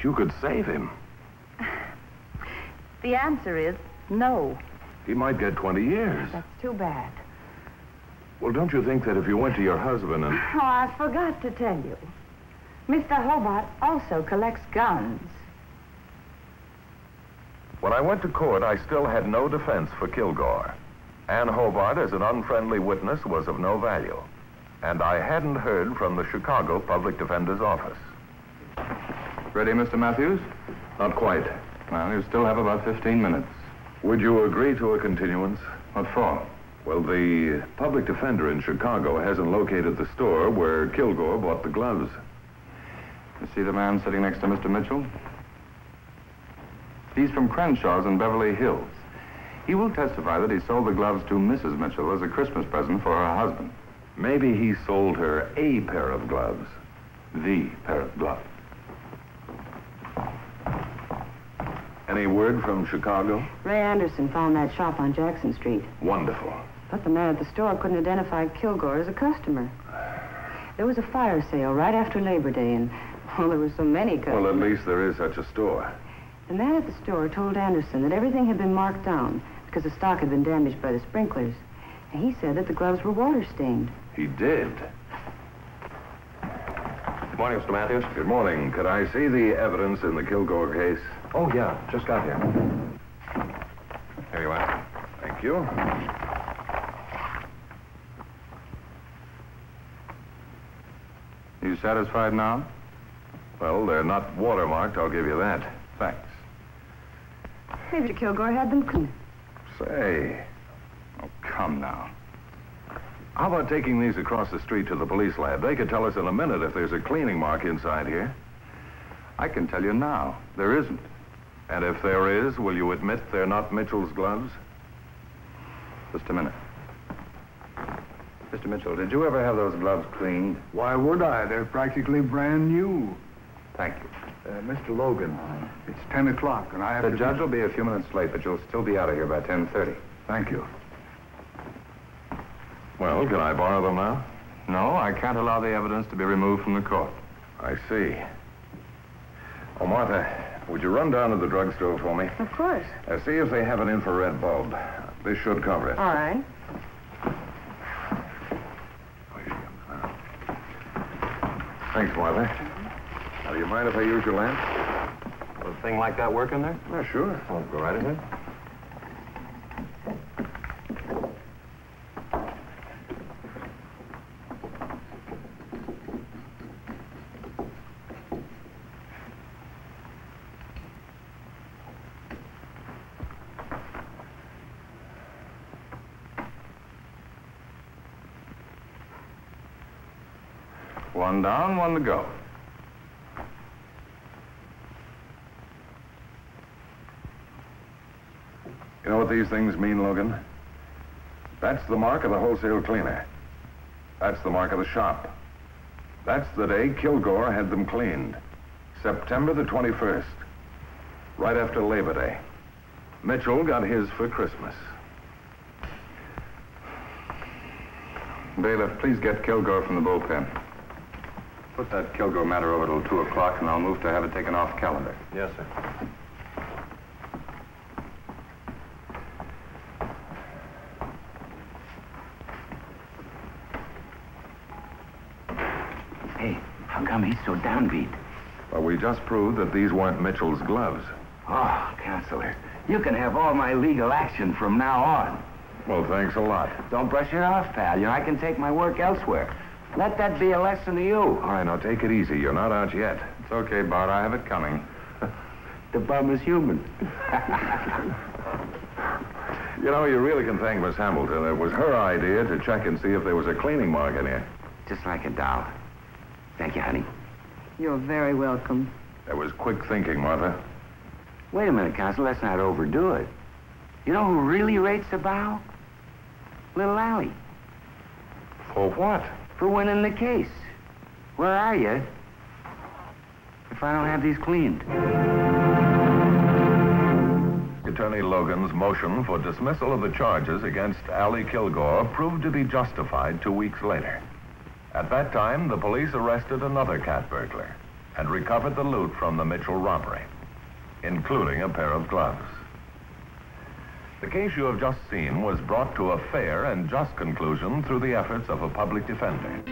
that you could save him. The answer is no. He might get 20 years. That's too bad. Well, don't you think that if you went to your husband and... Oh, I forgot to tell you. Mr. Hobart also collects guns. When I went to court, I still had no defense for Kilgore. Ann Hobart, as an unfriendly witness, was of no value. And I hadn't heard from the Chicago Public Defender's Office. Ready, Mr. Matthews? Not quite. Well, you still have about 15 minutes. Would you agree to a continuance? What for? Well, the public defender in Chicago hasn't located the store where Kilgore bought the gloves. You see the man sitting next to Mr. Mitchell? He's from Crenshaw's in Beverly Hills. He will testify that he sold the gloves to Mrs. Mitchell as a Christmas present for her husband. Maybe he sold her a pair of gloves. The pair of gloves. Any word from Chicago? Ray Anderson found that shop on Jackson Street. Wonderful. But the man at the store couldn't identify Kilgore as a customer. There was a fire sale right after Labor Day, and, well, there were so many customers. Well, at least there is such a store. The man at the store told Anderson that everything had been marked down because the stock had been damaged by the sprinklers. And he said that the gloves were water-stained. He did. Good morning, Mr. Matthews. Good morning. Could I see the evidence in the Kilgore case? Oh, yeah. Just got here. Here you are. Thank you. You satisfied now? Well, they're not watermarked, I'll give you that. Thanks. Maybe Kilgore had them cleaned. Say, Oh, come now. how about taking these across the street to the police lab? They could tell us in a minute if there's a cleaning mark inside here. I can tell you now, there isn't. And if there is, will you admit they're not Mitchell's gloves? Just a minute. Mr. Mitchell, did you ever have those gloves cleaned? Why would I? They're practically brand new. Thank you. Mr. Logan, it's 10 o'clock, and I have The to... judge will be a few minutes late, but you'll still be out of here by 10:30. Thank you. Well, can I borrow them now? No, I can't allow the evidence to be removed from the court. I see. Oh, Martha, would you run down to the drugstore for me? Of course. See if they have an infrared bulb. This should cover it. All right. Thanks, Martha. Now, do you mind if I use your lamp? Will a thing like that work in there? Oh, sure. Oh, go right ahead. One down, one to go. You know what these things mean, Logan? That's the mark of the wholesale cleaner. That's the mark of the shop. That's the day Kilgore had them cleaned. September the 21st. Right after Labor Day. Mitchell got his for Christmas. Bailiff, please get Kilgore from the bullpen. Put that Kilgore matter over till 2 o'clock, and I'll move to have it taken off calendar. Yes, sir. Hey, how come he's so downbeat? Well, we just proved that these weren't Mitchell's gloves. Oh, Counselor, you can have all my legal action from now on. Well, thanks a lot. Don't brush it off, pal. You know, I can take my work elsewhere. Let that be a lesson to you. All right, now take it easy. You're not out yet. It's okay, Bart. I have it coming. The bum is human. You know, you really can thank Miss Hamilton. It was her idea to check and see if there was a cleaning mark in here. Just like a doll. Thank you, honey. You're very welcome. That was quick thinking, Martha. Wait a minute, Counselor. Let's not overdo it. You know who really rates the bow? Little Allie. For what? For winning the case. Where are you if I don't have these cleaned? Attorney Logan's motion for dismissal of the charges against Allie Kilgore proved to be justified 2 weeks later. At that time, the police arrested another cat burglar, and recovered the loot from the Mitchell robbery, including a pair of gloves. The case you have just seen was brought to a fair and just conclusion through the efforts of a public defender.